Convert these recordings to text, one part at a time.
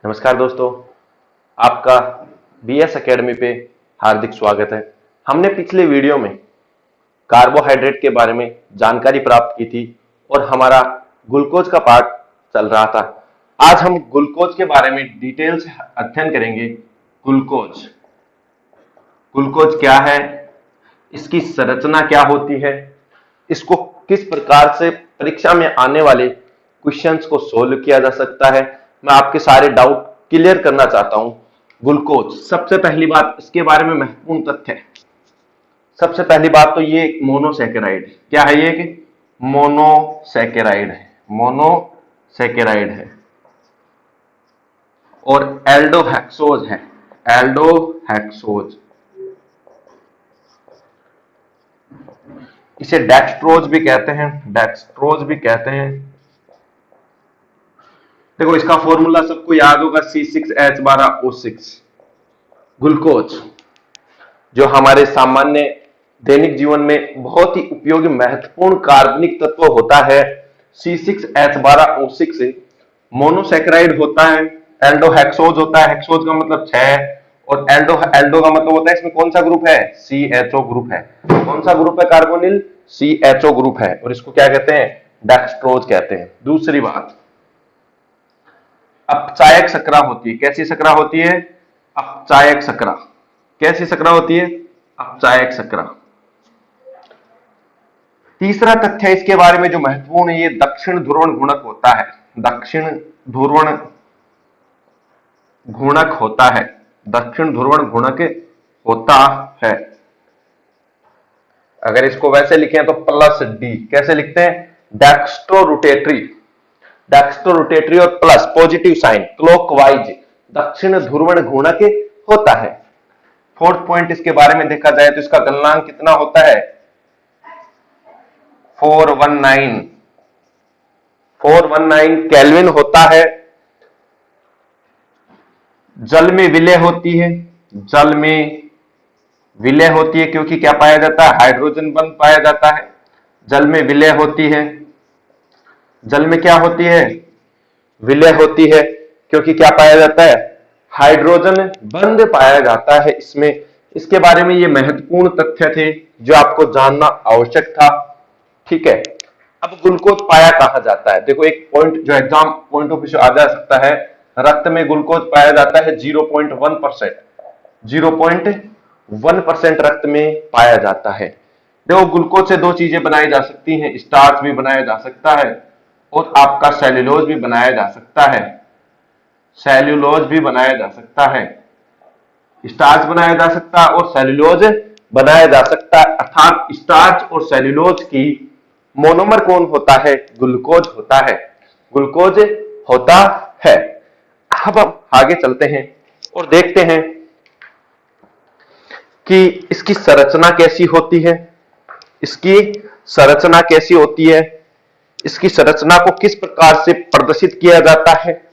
नमस्कार दोस्तों, आपका बीएस एकेडमी पे हार्दिक स्वागत है। हमने पिछले वीडियो में कार्बोहाइड्रेट के बारे में जानकारी प्राप्त की थी और हमारा ग्लूकोज का पार्ट चल रहा था। आज हम ग्लूकोज के बारे में डिटेल से अध्ययन करेंगे। ग्लूकोज ग्लूकोज क्या है, इसकी संरचना क्या होती है, इसको किस प्रकार से परीक्षा में आने वाले क्वेश्चंस को सोल्व किया जा सकता है। मैं आपके सारे डाउट क्लियर करना चाहता हूं। ग्लूकोज, सबसे पहली बात इसके बारे में महत्वपूर्ण तथ्य है। सबसे पहली बात तो ये एक मोनोसैकेराइड है। क्या है ये? कि मोनोसैकेराइड है। मोनोसैकेराइड है और एल्डोहेक्सोज है। एल्डोहेक्सोज, इसे डेक्सट्रोज भी कहते हैं। डेक्सट्रोज भी कहते हैं। देखो, इसका फॉर्मूला सबको याद होगा, C6H12O6। ग्लूकोज जो हमारे सामान्य दैनिक जीवन में बहुत ही उपयोगी महत्वपूर्ण कार्बनिक तत्व होता है, C6H12O6 मोनोसैकेराइड होता है। एल्डोहेक्सोज होता है। हेक्सोज का मतलब 6 और एल्डो का मतलब होता है, इसमें कौन सा ग्रुप है? CHO ग्रुप है। कौन सा ग्रुप है? कार्बोनिल CHO ग्रुप है और इसको क्या कहते हैं? डेक्सट्रोज कहते हैं। दूसरी बात, अपचायक शर्करा होती है। कैसी शर्करा होती है? अपचायक शर्करा। कैसी शर्करा होती है? अपचायक शर्करा। तीसरा तथ्य इसके बारे में जो महत्वपूर्ण है, ये दक्षिण ध्रुवण गुणक होता है। दक्षिण ध्रुवण गुणक होता है। दक्षिण ध्रुवण गुणक होता है। अगर इसको वैसे लिखें तो +D। कैसे लिखते हैं? डेक्स्ट्रोरोटेटरी। डेक्स्ट्रोरोटेटरी और प्लस पॉजिटिव साइन क्लॉकवाइज दक्षिण ध्रुवण गुणक होता है। फोर्थ पॉइंट इसके बारे में देखा जाए तो इसका गलनांक कितना होता है? 419 केल्विन होता है। जल में विलय होती है। जल में विलय होती है क्योंकि क्या पाया जाता है? हाइड्रोजन बंध पाया जाता है। जल में विलय होती है। जल में क्या होती है? विलय होती है क्योंकि क्या पाया जाता है? हाइड्रोजन बंध पाया जाता है इसमें। इसके बारे में ये महत्वपूर्ण तथ्य थे जो आपको जानना आवश्यक था। ठीक है, अब ग्लूकोज पाया कहां जाता है? देखो, एक पॉइंट जो एग्जाम पॉइंट ऑफ व्यू से आ जा सकता है, रक्त में ग्लूकोज पाया जाता है 0.1%। 0.1% रक्त में पाया जाता है। देखो, ग्लूकोज से दो चीजें बनाई जा सकती हैं, स्टार्च भी बनाया जा सकता है और आपका सेल्यूलोज भी बनाया जा सकता है। सेल्यूलोज भी बनाया जा सकता है। स्टार्च बनाया जा सकता है और सेल्यूलोज बनाया जा सकता है। अर्थात स्टार्च और सेल्यूलोज की मोनोमर कौन होता है? ग्लूकोज होता है। ग्लूकोज होता है। अब हम आगे चलते हैं और देखते हैं कि इसकी संरचना कैसी होती है। इसकी संरचना कैसी होती है, इसकी संरचना को किस प्रकार से प्रदर्शित किया जाता है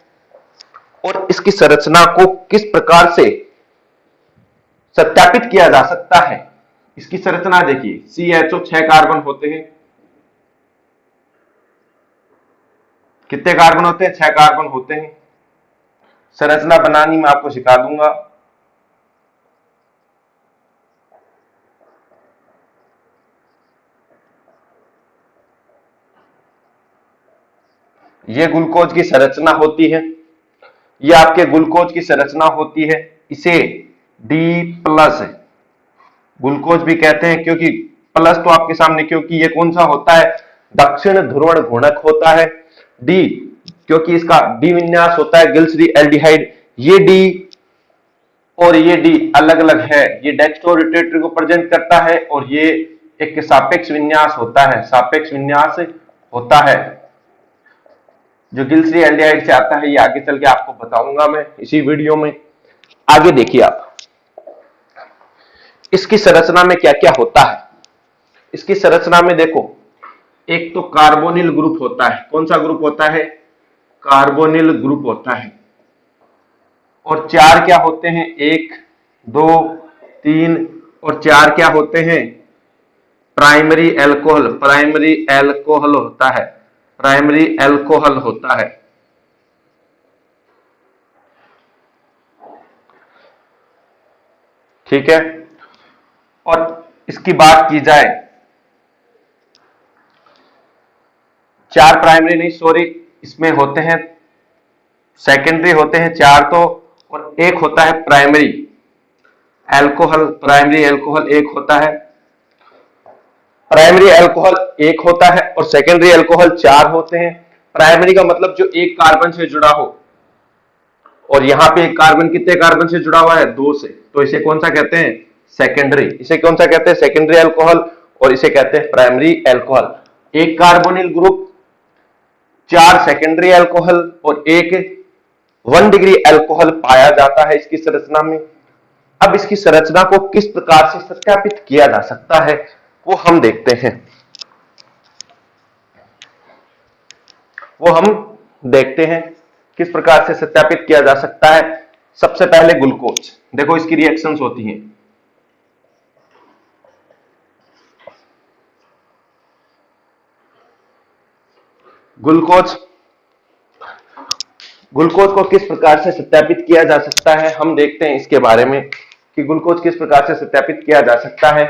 और इसकी संरचना को किस प्रकार से सत्यापित किया जा सकता है। इसकी संरचना देखिए, CHO 6 कार्बन होते हैं। कितने कार्बन होते हैं? 6 कार्बन होते हैं। संरचना बनानी मैं आपको सिखा दूंगा। यह ग्लूकोज की संरचना होती है। यह आपके ग्लूकोज की संरचना होती है। इसे D+ ग्लूकोज भी कहते हैं क्योंकि प्लस तो आपके सामने, क्योंकि ये कौन सा होता है? दक्षिण ध्रुवण गुणक होता है। D क्योंकि इसका D विन्यास होता है, गिल्सरी एल्डिहाइड। ये D और ये D अलग अलग है। ये डेक्स्ट्रोरोटेटरी को प्रेजेंट करता है और ये एक सापेक्ष विन्यास होता है। सापेक्ष विन्यास होता है जो गिल्सरी एल्डिहाइड से आता है। ये आगे चल के आपको बताऊंगा मैं इसी वीडियो में। आगे देखिए आप, इसकी संरचना में क्या क्या होता है। इसकी संरचना में देखो, एक तो कार्बोनिल ग्रुप होता है। कौन सा ग्रुप होता है? कार्बोनिल ग्रुप होता है। और 4 क्या होते हैं? 1 2 3 और 4 क्या होते हैं? Primary alcohol. प्राइमरी एल्कोहल होता है। प्राइमरी एल्कोहल होता है। ठीक है। और इसकी बात की जाए, 4 प्राइमरी नहीं, सॉरी, इसमें होते हैं सेकेंडरी होते हैं 4 तो, और एक होता है प्राइमरी अल्कोहल। प्राइमरी अल्कोहल एक होता है, प्राइमरी अल्कोहल एक होता है और सेकेंडरी अल्कोहल 4 होते हैं। प्राइमरी का मतलब जो एक कार्बन से जुड़ा हो, और यहां पे एक कार्बन कितने कार्बन से जुड़ा हुआ है, 2 से, तो इसे कौन सा कहते हैं, सेकेंडरी। इसे कौन सा कहते हैं, सेकेंडरी अल्कोहल, और इसे कहते हैं प्राइमरी अल्कोहल। एक कार्बोनिल ग्रुप, 4 सेकेंडरी अल्कोहल और एक 1 डिग्री अल्कोहल पाया जाता है इसकी संरचना में। अब इसकी संरचना को किस प्रकार से सत्यापित किया जा सकता है वो हम देखते हैं, किस प्रकार से सत्यापित किया जा सकता है। सबसे पहले ग्लूकोज, देखो इसकी रिएक्शंस होती हैं। ग्लूकोज को किस प्रकार से सत्यापित किया जा सकता है, हम देखते हैं इसके बारे में कि ग्लूकोज किस प्रकार से सत्यापित किया जा सकता है।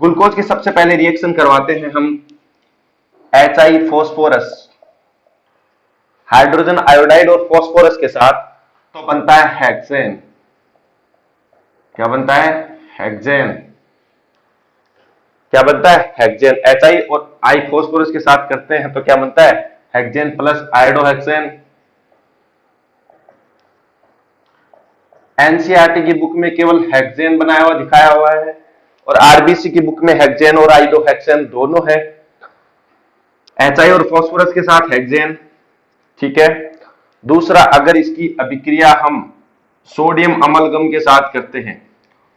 ग्लूकोज की सबसे पहले रिएक्शन करवाते हैं हम HI फॉस्फोरस, हाइड्रोजन आयोडाइड और फॉस्फोरस के साथ, तो बनता है हेक्सेन। क्या बनता है, हेक्सेन। क्या बनता है, हेक्सेन। HI और I फॉस्फोरस के साथ करते हैं तो क्या बनता है, हेक्सेन प्लस आयोडोहेक्सेन। एनसीईआरटी की बुक में केवल हेक्सेन बनाया हुआ दिखाया हुआ है, और आरबीसी की बुक में हेक्सेन और आयोडोहेक्सेन दोनों है। HI और फॉस्फोरस के साथ हेक्सेन, ठीक है। दूसरा, अगर इसकी अभिक्रिया हम सोडियम अमलगम के साथ करते हैं,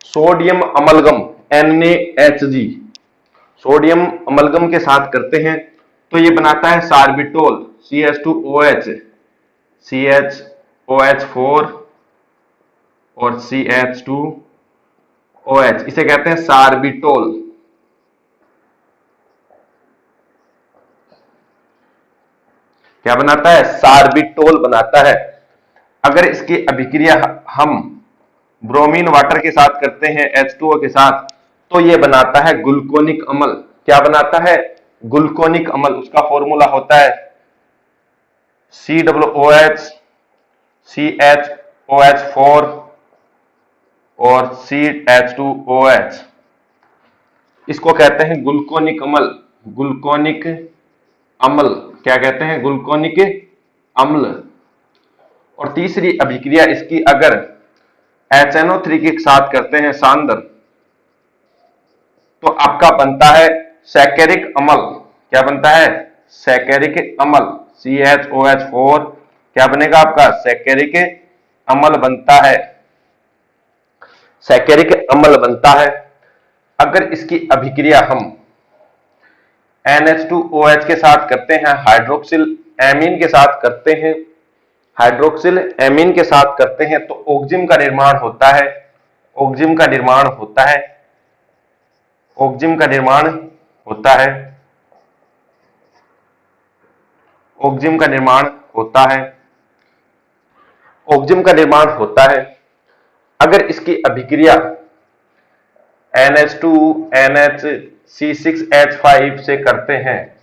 sodium amalgam NaHG, sodium amalgam के साथ करते हैं तो ये बनाता है सार्बिटोल CH2OH, CHOH4 और CH2OH, इसे कहते हैं सार्बिटोल। क्या बनाता है, सार्बिटोल बनाता है। अगर इसकी अभिक्रिया हम ब्रोमीन वाटर के साथ करते हैं H2O के साथ, तो ये बनाता है ग्लूकोनिक अम्ल। क्या बनाता है, ग्लूकोनिक अम्ल। उसका फॉर्मूला होता है COOH, CHOH4 और CH2OH। इसको कहते हैं ग्लूकोनिक अम्ल। ग्लूकोनिक अम्ल क्या कहते हैं, ग्लूकोनिक अम्ल। और तीसरी अभिक्रिया इसकी अगर HNO3 के साथ करते हैं सांद्र, तो आपका बनता है सैकेरिक अम्ल। क्या बनता है, सैकेरिक अम्ल। CHOH4 क्या बनेगा आपका, सैकेरिक अम्ल बनता है, सैकेरिक अम्ल बनता है। अगर इसकी अभिक्रिया हम NH2OH के साथ करते हैं, हाइड्रोक्सिल एमीन के साथ करते हैं, हाइड्रोक्सिल एमीन के साथ करते हैं, तो ऑक्जिम का निर्माण होता है, ऑक्जिम का निर्माण होता है, ऑक्जिम का निर्माण होता है, ऑक्जिम का निर्माण होता है, ऑक्जिम का निर्माण होता है। अगर इसकी अभिक्रिया NH2NH C6H5 से करते हैं,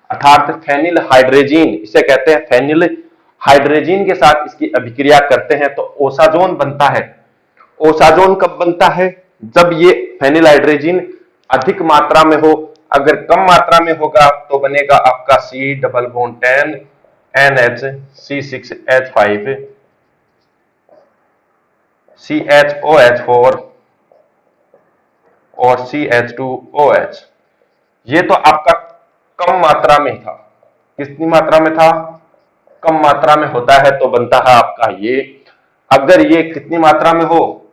अर्थात फेनिल हाइड्रोजीन, इसे कहते हैं फेनिल हाइड्रोजीन के साथ इसकी अभिक्रिया करते हैं, तो ओसाजोन बनता है। ओसाजोन कब बनता है, जब ये फेनिल हाइड्रोजीन अधिक मात्रा में हो। अगर कम मात्रा में होगा तो बनेगा आपका C double bond 10 NH C6H5 CHOH4 और CH2OH। ये तो आपका कम मात्रा में था। कितनी मात्रा में था, कम मात्रा में होता है तो बनता है आपका ये। अगर ये कितनी मात्रा में हो,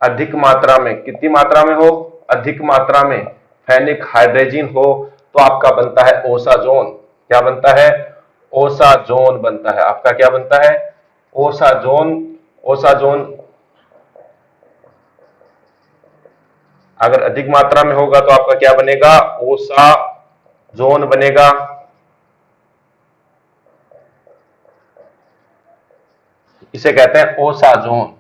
अधिक मात्रा में, कितनी मात्रा में हो, अधिक मात्रा में फेनिक हाइड्रोजीन हो, तो आपका बनता है ओसाजोन। क्या बनता है, ओसाजोन बनता है आपका। क्या बनता है, ओसाजोन। ओसाजोन अगर अधिक मात्रा में होगा तो आपका क्या बनेगा, ओसाजोन बनेगा। इसे कहते हैं ओसाजोन।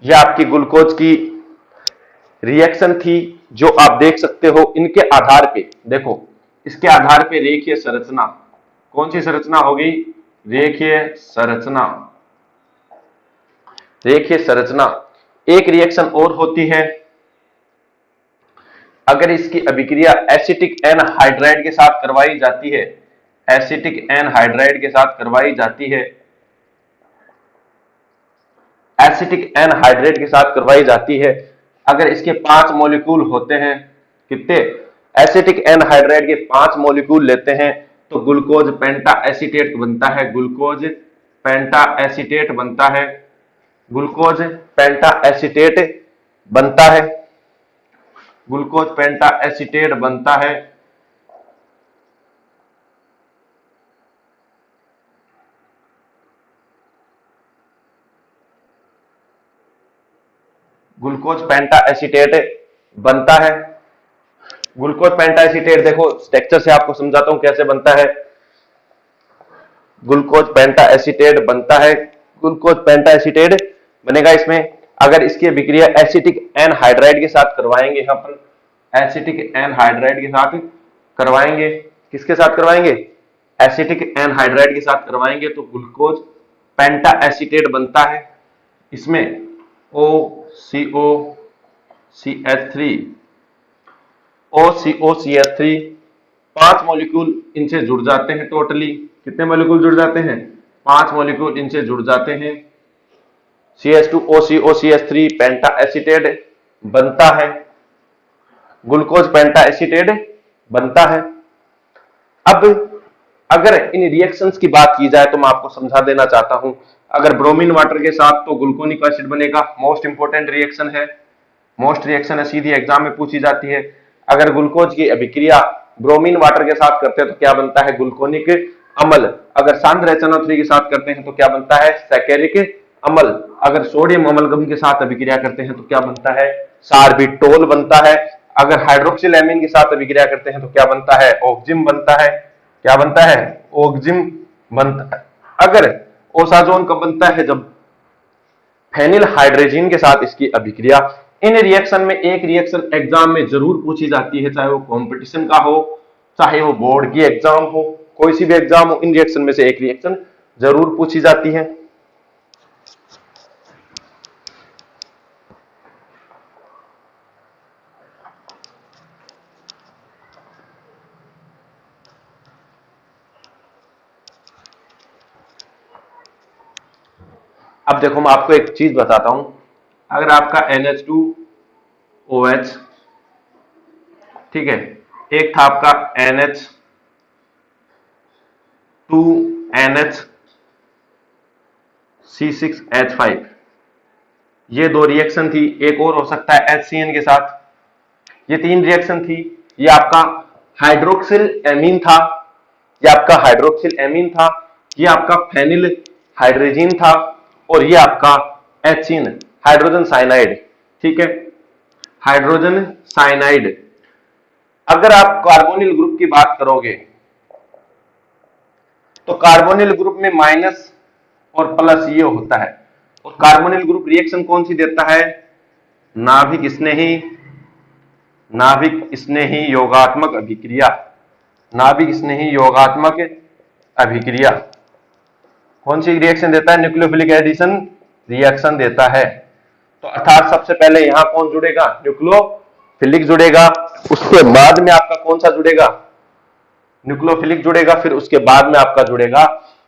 यह आपकी ग्लूकोज की रिएक्शन थी जो आप देख सकते हो। इनके आधार पे देखो, इसके आधार पे रेखीय संरचना, कौन सी संरचना होगी? रेखीय संरचना। रेखीय संरचना। एक रिएक्शन और होती है, अगर इसकी अभिक्रिया एसिटिक एनहाइड्राइड के साथ करवाई जाती है, एसिटिक एनहाइड्राइड के साथ करवाई जाती है, एसिटिक एनहाइड्रेट के साथ करवाई जाती है, अगर इसके 5 मॉलिक्यूल होते हैं, कितने? एसिटिक एनहाइड्राइड के 5 मॉलिक्यूल लेते हैं तो ग्लूकोज पेंटा एसीटेट बनता है। ग्लूकोज पेंटा एसीटेट बनता है। ग्लूकोज पेंटा एसीटेट बनता है। ग्लूकोज पेंटा एसीटेट बनता है। ग्लूकोज पेंटा एसीटेट बनता है। ग्लूकोज पेंटा एसीटेट देखो स्ट्रक्चर से आपको समझाता हूं कैसे बनता है। ग्लूकोज पेंटा एसीटेट बनता है। ग्लूकोज पेंटा एसीटेट बनेगा इसमें, अगर इसकी अभिक्रिया एसिटिक एनहाइड्राइड के साथ करवाएंगे, यहां पर एसिटिक एनहाइड्राइड के साथ करवाएंगे, किसके साथ करवाएंगे? एसिटिक एनहाइड्राइड के साथ करवाएंगे तो ग्लूकोज पेंटा एसीटेट बनता है। इसमें OCOCH3 OCOCH3 5 मॉलिक्यूल इनसे जुड़ जाते हैं। टोटली कितने मॉलिक्यूल जुड़ जाते हैं? 5 मॉलिक्यूल इनसे जुड़ जाते हैं। CH2OCOCH3 पेंटा एसीटेट बनता है। ग्लूकोज पेंटा एसीटेट बनता है। अब अगर इन रिएक्शंस की बात की जाए तो मैं आपको समझा देना चाहता हूं, अगर ब्रोमीन वाटर के साथ तो ग्लूकोनिक एसिड बनेगा, मोस्ट इंपोर्टेंट रिएक्शन है, मोस्ट रिएक्शन है, सीधी एग्जाम में पूछी जाती है। अगर ग्लूकोज की अभिक्रिया ब्रोमीन वाटर के साथ करते हैं तो क्या बनता है? ग्लूकोनिक अम्ल। अगर सांद्र HNO3 के साथ करते हैं तो क्या बनता है? सैकेरिक अम्ल। अगर सोडियम अमलगम के साथ अभिक्रिया करते हैं तो क्या बनता है? सार्बिटोल बनता है। अगर हाइड्रोक्सिल एमीन के साथ अभिक्रिया करते हैं तो क्या बनता है? ऑक्जिम बनता है। क्या बनता है? ऑक्जिम बनता है। अगर ओसाजोन कब बनता है? जब फेनिल हाइड्रोजन के साथ इसकी अभिक्रिया। इन रिएक्शन में एक रिएक्शन एग्जाम में जरूर पूछी जाती है, चाहे वो कंपटीशन का हो, चाहे वो बोर्ड की एग्जाम हो, कोई सी भी एग्जाम हो, इन रिएक्शन में से एक रिएक्शन जरूर पूछी जाती है। अब देखो मैं आपको एक चीज बताता हूं, अगर आपका NH2OH, ठीक है, एक था आपका NH2NH C6H5, ये 2 रिएक्शन थी। एक और हो सकता है HCN के साथ। ये 3 रिएक्शन थी। ये आपका हाइड्रोक्सिल एमीन था, ये आपका हाइड्रोक्सिल एमीन था, ये आपका फेनिल हाइड्रोजन था, और ये आपका HCN हाइड्रोजन साइनाइड। ठीक है, हाइड्रोजन साइनाइड। अगर आप कार्बोनिल ग्रुप की बात करोगे तो कार्बोनिल ग्रुप में माइनस और प्लस ये होता है, और कार्बोनिल ग्रुप रिएक्शन कौन सी देता है? नाभिक स्नेही, नाभिक स्नेही योगात्मक अभिक्रिया। नाभिक स्नेही योगात्मक अभिक्रिया कौन सी रिएक्शन देता है? न्यूक्लियोफिलिक एडिशन रिएक्शन देता है। तो अर्थात सबसे पहले यहां कौन जुड़ेगा? न्यूक्लियोफिलिक जुड़ेगा, उसके बाद में आपका कौन सा जुड़ेगा? न्यूक्लियोफिलिक जुड़ेगा, फिर उसके बाद में आपका जुड़ेगा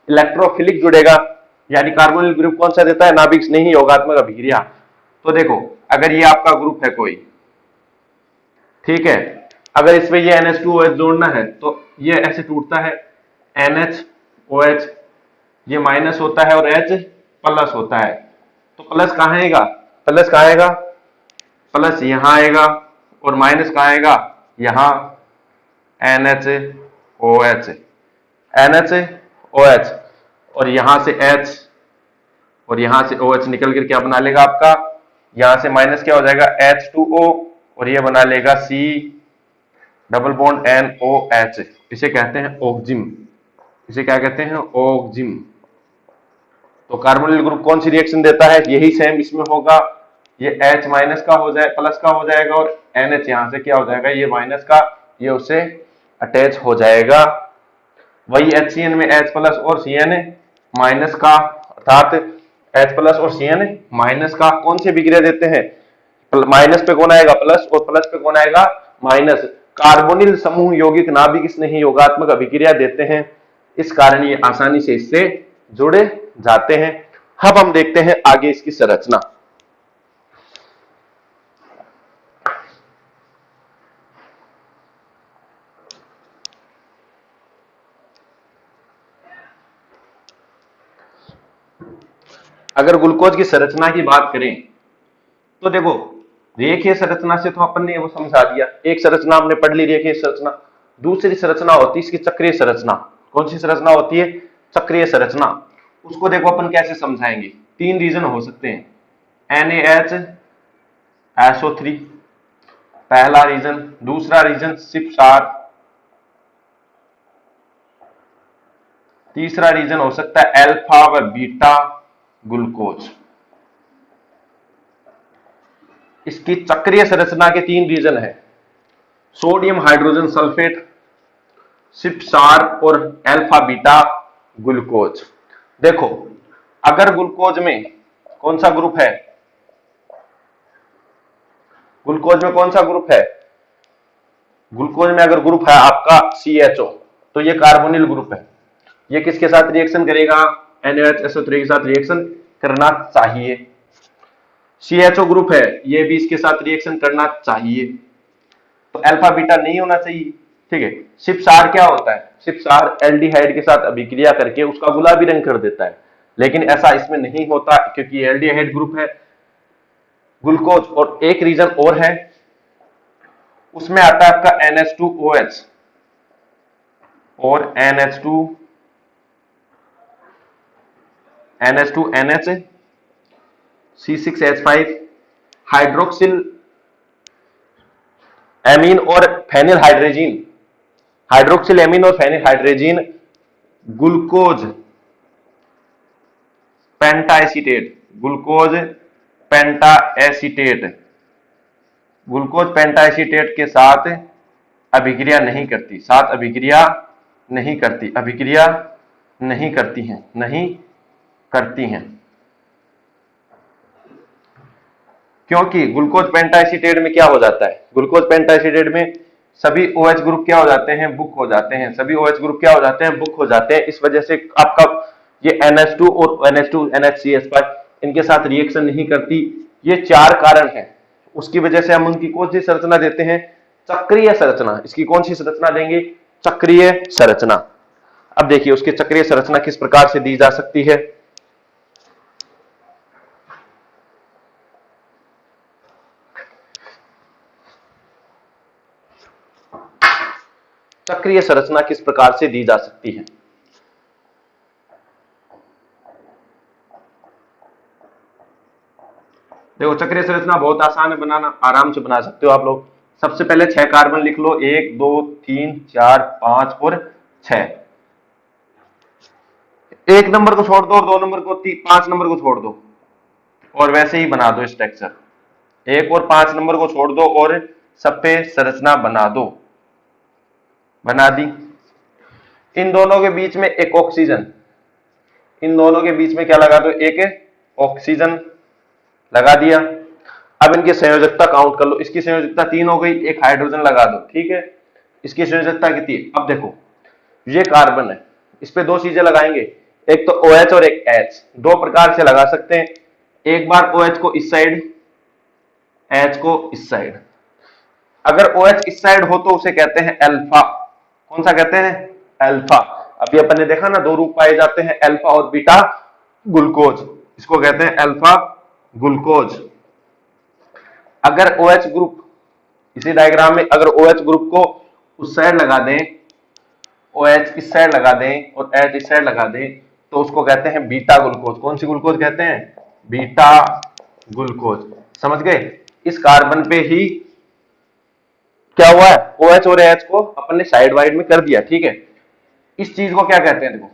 इलेक्ट्रोफिलिक जुड़ेगा। यानी कार्बोनिल ग्रुप कौन सा देता है? नाभिक स्नेही योगात्मक अभिक्रिया। तो देखो, अगर ये आपका ग्रुप है कोई, ठीक है, अगर इसमें ये NH2OH जोड़ना है तो ये ऐसे टूटता है, NHOH, ये माइनस होता है और H प्लस होता है। तो प्लस कहां आएगा? प्लस कहां आएगा? प्लस यहां आएगा, और माइनस कहां आएगा? यहां NHOH, NHOH, और यहां से H और यहां से OH निकल कर क्या बना लेगा आपका? यहां से माइनस क्या हो जाएगा? H2O, और ये बना लेगा C डबल बॉन्ड NOH। इसे कहते हैं ऑक्जिम। इसे क्या कहते हैं? ऑक्जिम। तो कार्बोनिल ग्रुप कौन सी रिएक्शन देता है? यही सेम इसमें होगा, ये H माइनस का हो जाए, प्लस का हो जाएगा, और NH यहां से क्या हो जाएगा, ये माइनस का, ये उससे अटैच हो जाएगा। वही HCN में H प्लस और CN माइनस का, अर्थात H प्लस और CN माइनस का कौन सी अभिक्रिया देते हैं, माइनस पे कौन आएगा प्लस, और प्लस पे कौन आएगा माइनस। कार्बोनिल समूह यौगिक नाभिक स्नेही योगात्मक अभिक्रिया देते हैं, इस कारण ये आसानी से इससे जुड़े जाते हैं। अब हम देखते हैं आगे इसकी संरचना। अगर ग्लूकोज की संरचना की बात करें तो देखो, रेखीय संरचना से तो अपन ने वो समझा दिया, एक संरचना हमने पढ़ ली रेखीय संरचना। दूसरी संरचना होती है इसकी चक्रीय संरचना। कौन सी संरचना होती है, चक्रीय संरचना। उसको देखो अपन कैसे समझाएंगे, तीन रीजन हो सकते हैं, NaHSO3 पहला रीजन, दूसरा रीजन सिपसार, तीसरा रीजन हो सकता है अल्फा व बीटा ग्लूकोज। इसकी चक्रीय संरचना के तीन रीजन है, सोडियम हाइड्रोजन सल्फेट, सिपसार और अल्फा बीटा ग्लूकोज। देखो, अगर ग्लूकोज में कौन सा ग्रुप है, ग्लूकोज में कौन सा ग्रुप है, ग्लूकोज में अगर ग्रुप है आपका CHO, तो ये कार्बोनिल ग्रुप है। ये किसके साथ रिएक्शन करेगा, NaHSO3 के साथ रिएक्शन करना चाहिए। CHO ग्रुप है, ये भी इसके साथ रिएक्शन करना चाहिए, तो अल्फा बीटा नहीं होना चाहिए। ठीक है, सिपसार क्या होता है, सिपसार एल्डिहाइड के साथ अभिक्रिया करके उसका गुलाबी रंग कर देता है, लेकिन ऐसा इसमें नहीं होता क्योंकि ये एल्डिहाइड ग्रुप है। ग्लूकोज और एक रीजन और है, उसमें आता है आपका NH2OH और NH2NH C6H5 हाइड्रोक्सिल एमीन और फेनिल हाइड्रोजीन, हाइड्रोक्सिल एमीन और phenyl hydrogen glucose pentaacetate, glucose pentaacetate, glucose pentaacetate के साथ अभिक्रिया नहीं करती, साथ अभिक्रिया नहीं करती, अभिक्रिया नहीं करती हैं, नहीं करती हैं, क्योंकि ग्लूकोज पेंटाएसीटेट में क्या हो जाता है, ग्लूकोज पेंटाएसीटेट में सभी OH ग्रुप क्या हो जाते हैं, बुक हो जाते हैं, सभी OH ग्रुप क्या हो जाते हैं, बुक हो जाते हैं। इस वजह से आपका ये NH2 और NH2 NHCH5 इनके साथ रिएक्शन नहीं करती। ये चार कारण हैं, उसकी वजह से हम उनकी कौन सी संरचना देते हैं, चक्रीय संरचना। इसकी कौन सी संरचना देंगे, चक्रीय संरचना। अब देखिए उसकी चक्रीय संरचना किस प्रकार से दी जा सकती है। चक्रीय संरचना किस प्रकार से दी जा सकती है। देखो, चक्रीय संरचना बहुत आसान है बनाना, आराम से बना सकते हो आप लोग। सबसे पहले 6 कार्बन लिख लो, 1 2 3 4 5 और 6। एक नंबर को छोड़ दो और 2 नंबर को, 5 नंबर को छोड़ दो, और वैसे ही बना दो स्ट्रक्चर। 1 और 5 नंबर को छोड़ दो और सब पे संरचना बना दो, बना दी। इन दोनों के बीच में एक ऑक्सीजन, इन दोनों के बीच में क्या लगा दो, एक ऑक्सीजन लगा दिया। अब इनकी संयोजकता काउंट कर लो, इसकी संयोजकता 3 हो गई, एक हाइड्रोजन लगा दो, ठीक है। इसकी संयोजकता कितनी है, अब देखो ये कार्बन है, इस पे 2 चीजें लगाएंगे, एक तो OH और एक H। 2 प्रकार से लगा सकते हैं, एक बार OH को इस साइड, H को इस साइड। अगर OH इस साइड हो तो उसे कहते हैं अल्फा। कौन सा कहते हैं, अल्फा। अभी अपन ने देखा ना, 2 रूप पाए जाते हैं, अल्फा और बीटा ग्लूकोज, इसको कहते हैं अल्फा ग्लूकोज। अगर OH ग्रुप, इसी डायग्राम में अगर OH ग्रुप को उस साइड लगा दें, OH इस साइड लगा दें और H इस साइड लगा दें, तो उसको कहते हैं बीटा ग्लूकोज। कौन सी ग्लूकोज कहते हैं, बीटा ग्लूकोज। समझ गए। इस कार्बन पे ही क्या हुआ है, OH और H को अपन ने साइड वाइड में कर दिया, ठीक है। इस चीज को क्या कहते हैं, देखो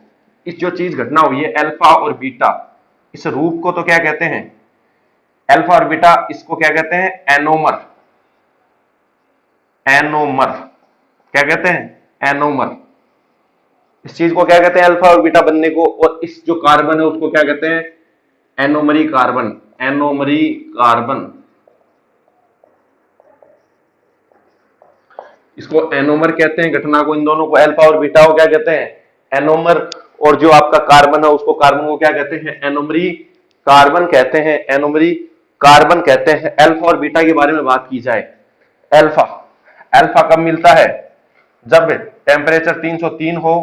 इस जो चीज घटना हुई है अल्फा और बीटा, इस रूप को तो क्या कहते हैं, अल्फा और बीटा, इसको क्या कहते हैं? एनोमर। एनोमर क्या कहते हैं? एनोमर। इस चीज को क्या कहते हैं? अल्फा और बीटा बनने को। और इस जो कार्बन है उसको क्या कहते हैं? एनोमरी कार्बन। एनोमरी कार्बन, इसको एनोमर कहते हैं घटना को। इन दोनों को, अल्फा और बीटा को क्या कहते हैं? एनोमर। और जो आपका कार्बन है उसको, कार्बन को क्या कहते हैं? एनोमरी कार्बन कहते हैं। एनोमरी कार्बन कहते हैं। अल्फा और बीटा के बारे में बात की जाए, अल्फा, अल्फा कब मिलता है? जब टेम्परेचर 303 हो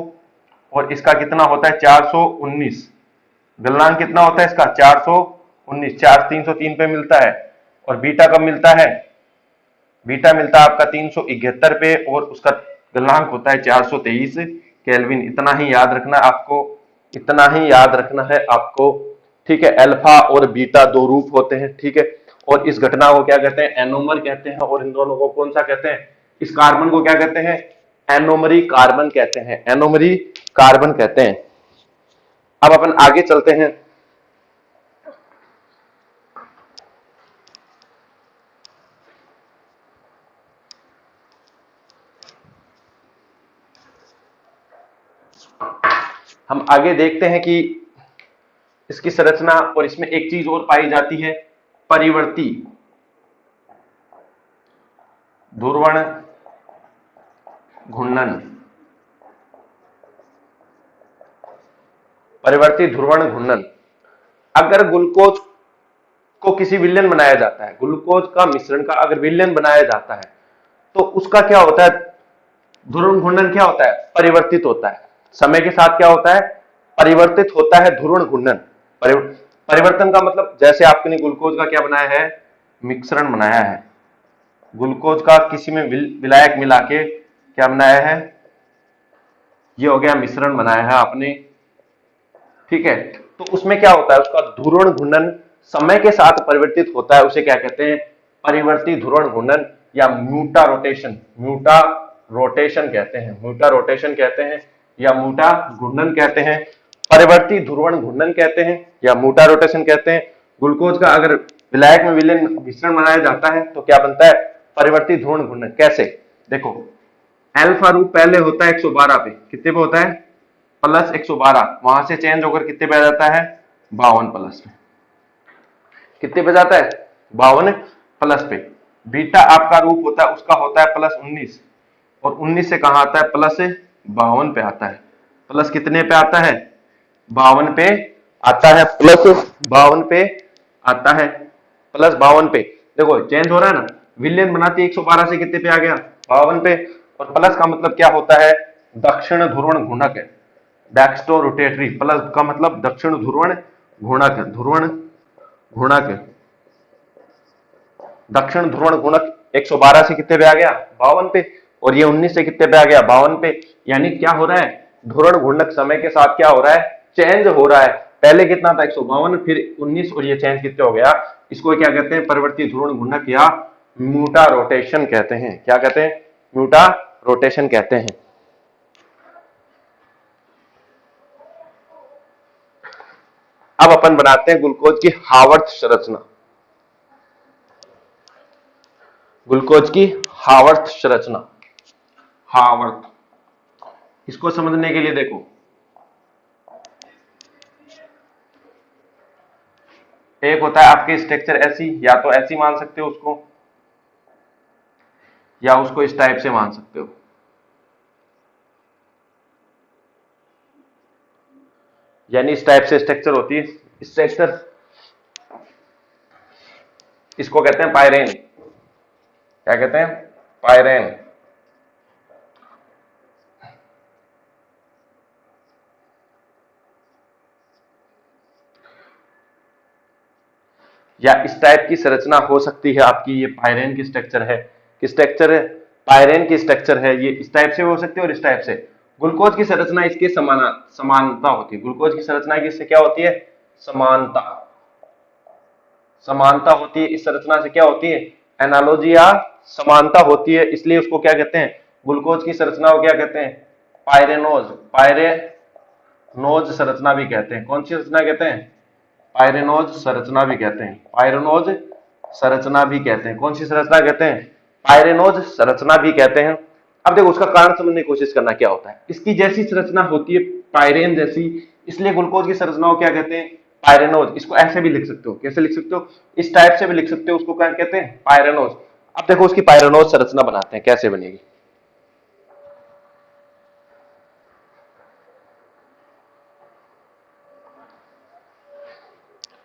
और इसका कितना होता है? 419। गलनांक कितना होता है इसका? 419। 303 पे मिलता है। और बीटा कब मिलता है? बीटा मिलता है आपका 371 पे, और उसका गलनांक होता है 423 केल्विन। इतना ही याद रखना आपको, इतना ही याद रखना है आपको, ठीक है। अल्फा और बीटा दो रूप होते हैं, ठीक है। और इस घटना को क्या कहते हैं? एनोमर कहते हैं। और इन दोनों को कौन सा कहते हैं? इस कार्बन को क्या कहते हैं? एनोमरी कार्बन कहते हैं। एनोमरी कार्बन कहते हैं। अब अपन आगे चलते हैं। हम आगे देखते हैं कि इसकी संरचना, और इसमें एक चीज और पाई जाती है, परिवर्ती ध्रुवण घूर्णन। परिवर्ती ध्रुवण घूर्णन। अगर ग्लूकोज को किसी विलयन बनाया जाता है, ग्लूकोज का मिश्रण का अगर विलयन बनाया जाता है, तो उसका क्या होता है? ध्रुवण घूर्णन क्या होता है? परिवर्तित होता है। समय के साथ क्या होता है? परिवर्तित होता है ध्रुवण घूर्णन। परिवर्तन का मतलब, जैसे आपने ग्लूकोज का क्या बनाया है? मिश्रण बनाया है। ग्लूकोज का किसी में विलायक मिला के क्या बनाया है? ये हो गया मिश्रण बनाया है आपने, ठीक है। तो उसमें क्या होता है? उसका ध्रुवण घूर्णन समय के साथ परिवर्तित होता है, उसे क्या कहते हैं? परिवर्ती ध्रुवण घूर्णन या म्यूटा रोटेशन। म्यूटा रोटेशन कहते हैं, म्यूटा रोटेशन कहते हैं, या म्यूटा घूर्णन कहते हैं, परिवर्ती ध्रुवण घूर्णन कहते हैं, या म्यूटा रोटेशन कहते हैं। ग्लूकोज का अगर विलायक में विलयन मिश्रण बनाया जाता है तो क्या बनता है? परिवर्ती ध्रुवण घूर्णन। कैसे? देखो, अल्फा रूप पहले होता है 112 पे, कितने पे होता है? प्लस 112। वहां से चेंज होकर कितने पे आ जाता है? 52 प्लस पे। कितने पे जाता है? 52 प्लस पे। बीटा आपका रूप होता है, उसका होता है प्लस 19, और 19 से कहां आता है? प्लस 52 पे आता है। प्लस कितने पे आता है? 52 पे आता है। प्लस 52 पे आता है। प्लस 52 पे देखो चेंज हो रहा है ना, विलयन बनाती 112 से कितने पे आ गया? 52 पे। और प्लस का मतलब क्या होता है? दक्षिण ध्रुवण घूर्णक है, डेक्स्ट्रो रोटेटरी। प्लस का मतलब दक्षिण ध्रुवण घूर्णक, ध्रुवण घूर्णक। दक्षिण ध्रुवण घूर्णक 112 से कितने पे आ गया? 52 पे। और ये 19 से कितने पे आ गया? 52 पे। यानी क्या हो रहा है? ध्रुवण घूर्णक समय के साथ क्या हो रहा है? चेंज हो रहा है। पहले कितना था? 152, फिर 19, और ये चेंज कितने हो गया? इसको क्या कहते हैं? परिवर्ती ध्रुवण घूर्णक या म्यूटा रोटेशन कहते हैं। क्या कहते हैं? म्यूटा रोटेशन कहते हैं। अब अपन बनाते हैं ग्लूकोज की हावर्थ संरचना। ग्लूकोज की हावर्थ संरचना। हावर्थ, इसको समझने के लिए देखो, एक होता है आपके स्ट्रक्चर ऐसी, या तो ऐसी मान सकते हो उसको, या उसको इस टाइप से मान सकते हो। यानी इस टाइप से स्ट्रक्चर होती है। स्ट्रक्चर, इसको कहते हैं पायरेन। क्या कहते हैं? पायरेन। या इस टाइप की संरचना हो सकती है आपकी। ये पायरेन की स्ट्रक्चर है, किस स्ट्रक्चर है? पायरेन की स्ट्रक्चर है। ये इस टाइप से हो सकती है और इस टाइप से। ग्लूकोज की संरचना इसकी समानता होती है। ग्लूकोज की संरचना की इससे क्या होती है? समानता, समानता होती है। इस संरचना से क्या होती है? एनालॉजी या समानता होती है। इसलिए उसको क्या कहते हैं? ग्लूकोज की संरचना को क्या कहते हैं? पायरेनोज, पायरेनोज संरचना भी कहते हैं। कौन सी संरचना कहते हैं? पायरेनोज संरचना भी कहते हैं, पायरेनोज संरचना भी कहते हैं। कौन सी संरचना कहते हैं? पायरेनोज संरचना भी कहते हैं। अब देखो उसका कारण समझने की कोशिश करना, क्या होता है। इसकी जैसी संरचना होती है पायरेन जैसी, इसलिए ग्लूकोज की संरचना को क्या कहते हैं? पायरेनोज। इसको ऐसे भी लिख सकते हो, कैसे लिख सकते हो? इस टाइप से भी लिख सकते हो, उसको क्या कहते हैं? पायरेनोज। अब देखो उसकी पायरेनोज संरचना बनाते हैं, कैसे बनेगी।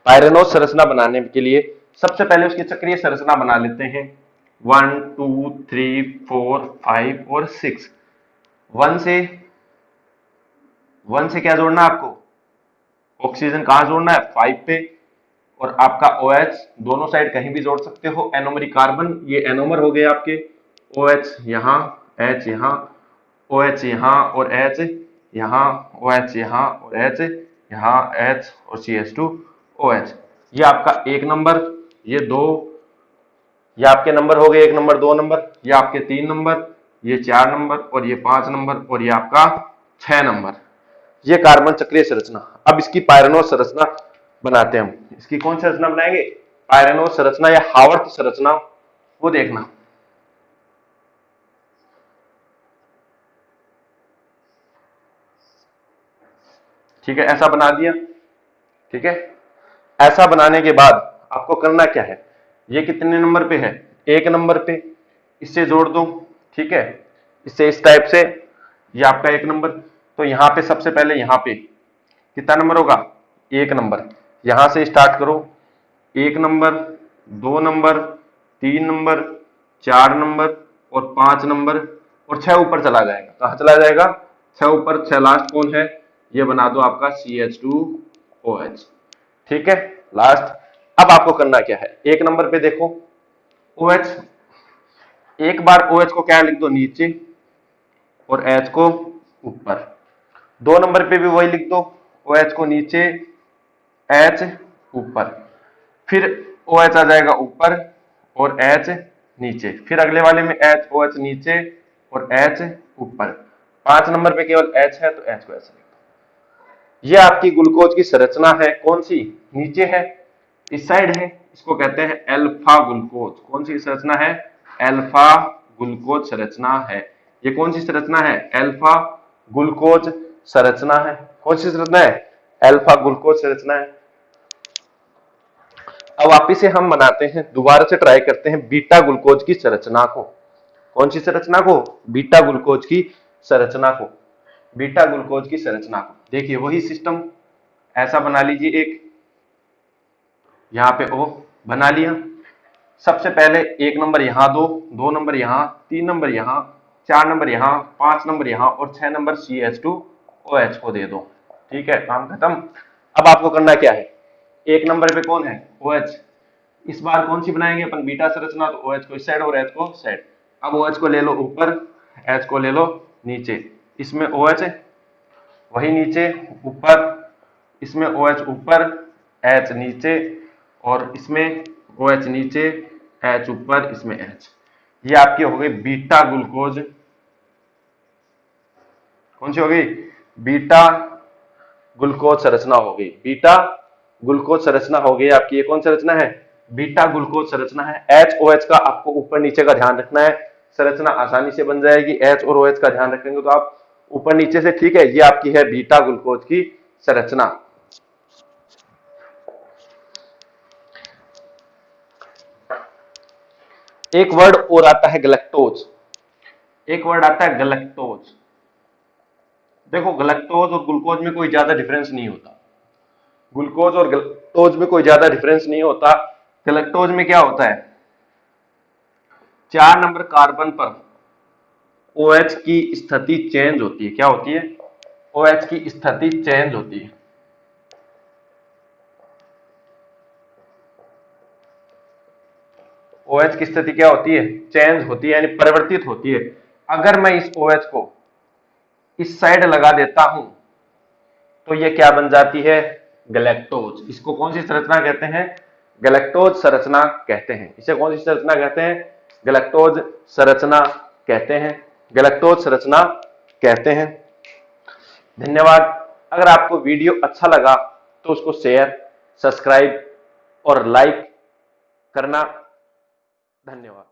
पायरेनोज संरचना बनाने के लिए सबसे पहले उसकी चक्रीय संरचना बना लेते हैं। 1 2 3 4 5 और 6। वन से क्या जोड़ना है आपको? ऑक्सीजन कहां जोड़ना है? 5 पे। और आपका OH दोनों साइड कहीं भी जोड़ सकते हो। एनोमरी कार्बन, ये एनोमर हो गए आपके। OH यहां, H यहां, OH यहां और H यहां, OH यहां और H यहां, H और CH2OH। ये आपका 1 नंबर, ये 2, ये आपके नंबर हो गए, 1 नंबर 2 नंबर, ये आपके 3 नंबर, ये 4 नंबर और ये 5 नंबर और ये आपका 6 नंबर। ये कार्बन चक्रीय संरचना। अब इसकी पायरेनोज संरचना बनाते हैं हम। इसकी कौन सी संरचना बनाएंगे? पायरेनोज संरचना या हावर्त संरचना, वो देखना। ठीक है, ऐसा बना दिया। ठीक है, ऐसा बनाने के बाद आपको करना क्या है? ये कितने नंबर पे है? 1 नंबर पे। इससे जोड़ दो। ठीक है, इससे इस टाइप से, ये आपका 1 नंबर। तो यहां पे सबसे पहले यहां पे कितना नंबर होगा? 1 नंबर। यहां से स्टार्ट करो। 1 नंबर, 2 नंबर, 3 नंबर, 4 नंबर और 5 नंबर और 6 ऊपर चला जाएगा। कहां चला जाएगा? 6 ऊपर। 6 लास्ट कौन है? ये बना दो आपका CH2OH। ठीक है, लास्ट। अब आपको करना क्या है? 1 नंबर पे देखो OH, एक बार OH को क्या लिख दो? नीचे, और H को ऊपर। 2 नंबर पे भी वही लिख दो, OH को नीचे, H ऊपर। फिर OH आ जाएगा ऊपर और H नीचे। फिर अगले वाले में OH नीचे और H ऊपर। 5 नंबर पे केवल H है तो H को ऐसे लिख दो। ये आपकी ग्लूकोज की संरचना है। कौन सी? नीचे है, इस साइड है। इसको कहते हैं अल्फा ग्लूकोज। कौन सी संरचना है? अल्फा ग्लूकोज संरचना है। ये कौन सी संरचना है? अल्फा ग्लूकोज संरचना है। कौन सी संरचना है? अल्फा ग्लूकोज संरचना है। अब वापिस से हम बनाते हैं, दोबारा से ट्राई करते हैं बीटा ग्लूकोज की संरचना को। कौन सी संरचना को? बीटा ग्लूकोज की संरचना को। बीटा ग्लूकोज की संरचना को देखिए, वही सिस्टम ऐसा बना लीजिए। एक यहां पे O बना लिया। सबसे पहले 1 नंबर यहां दो, 2 नंबर यहां, 3 नंबर यहां, 4 नंबर यहां, 5 नंबर यहां और 6 नंबर CH2OH को दे दो। ठीक है, काम खत्म। अब आपको करना क्या है? 1 नंबर पे कौन है? OH। इस बार कौन सी बनाएंगे अपन? बीटा संरचना। तो OH को इस साइड और H को साइड। अब OH को ले लो ऊपर, H को ले लो नीचे। इसमें OH वही नीचे ऊपर, इसमें OH ऊपर, H नीचे और इसमें OH नीचे, H ऊपर, इसमें H। ये आपकी हो गई बीटा ग्लूकोज। कौन सी हो गई? बीटा ग्लूकोज संरचना हो गई। बीटा ग्लूकोज संरचना हो गई आपकी। ये कौन संरचना है? बीटा ग्लूकोज संरचना है। HOH का आपको ऊपर नीचे का ध्यान रखना है, संरचना आसानी से बन जाएगी। H और OH का ध्यान रखेंगे तो आप ऊपर नीचे से। ठीक है, ये आपकी है बीटा ग्लूकोज की संरचना। एक वर्ड और आता है गलैक्टोज। एक वर्ड आता है गलैक्टोज। देखो, गलैक्टोज और ग्लूकोज में कोई ज्यादा डिफरेंस नहीं होता। ग्लूकोज और गलैक्टोज में कोई ज्यादा डिफरेंस नहीं होता। गलैक्टोज में क्या होता है? 4 नंबर कार्बन पर OH की स्थिति चेंज होती है। क्या होती है? OH की स्थिति चेंज होती है। OH की स्थिति क्या होती है? चेंज होती है, यानी परिवर्तित होती है। अगर मैं इस OH को इस साइड लगा देता हूं तो ये क्या बन जाती है? गलैक्टोज। इसको कौन सी संरचना कहते हैं? गलैक्टोज संरचना कहते हैं। इसे कौन सी संरचना कहते हैं? गलैक्टोज संरचना कहते हैं। गलैक्टोज संरचना कहते हैं। धन्यवाद। अगर आपको वीडियो अच्छा लगा तो उसको शेयर सब्सक्राइब और लाइक करना। धन्यवाद।